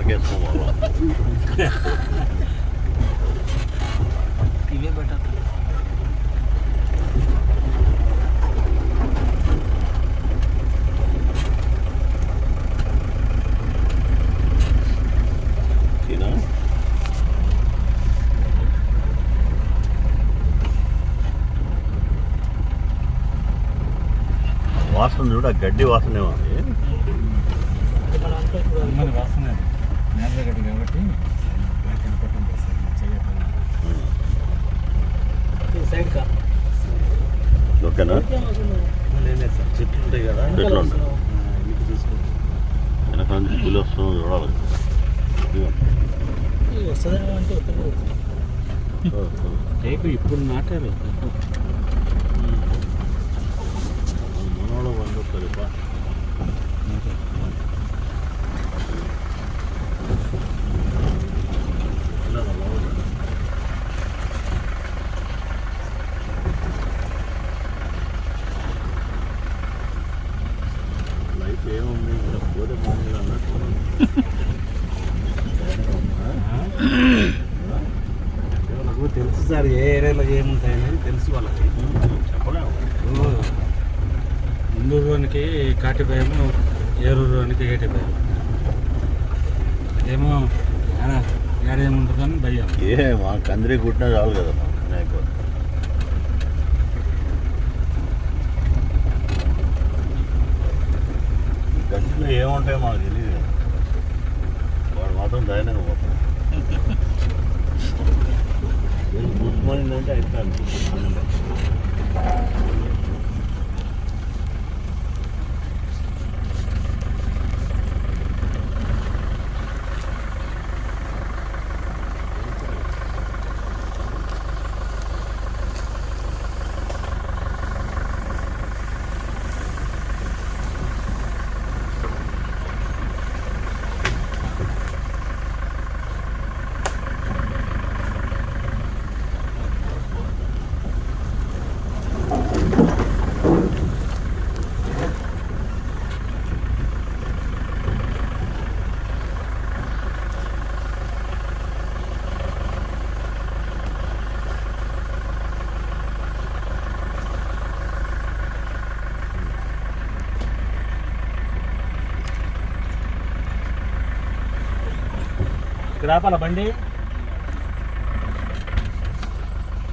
వెనకేసుకోవాలి. ఇవే బెటర్. వాసన చూడ గడ్డి వాసనే ఉంది. మన వాసన నేల గడ్డి కాబట్టి ఓకేనా? చెట్లు ఉంటాయి కదా, చెట్లు ఉంటాయి. ఇంటికి తీసుకోండి. వెనక నుంచి పులి వస్తుంది చూడాలి. టేకు ఇప్పుడు నాటారు. మనోడు వండుతుంది బా. లైఫ్ ఏముంది ఇక్కడ పోతే బాగుంది అన్నట్టు. వాళ్ళకు తెలుసు సార్, ఏ ఏరియాలో ఏముంటాయనేది తెలుసు వాళ్ళకి. చెప్పలేము. ముందూరులోనికి కాటి భయము, ఏరూరులోనికి ఏటి భయం. ఏమో ఏడేముంటుందని భయం. మా కందిరి కుట్టినా చాలు కదా నాకు. గంటలో ఏముంటాయో మాకు తెలియదు కదా. వాడు మాత్రం ధైర్యంగా పోతాం. బుద్ధిమానిందంటే అయిపోయాను. ఇక్కడ ఆపాలా బండి?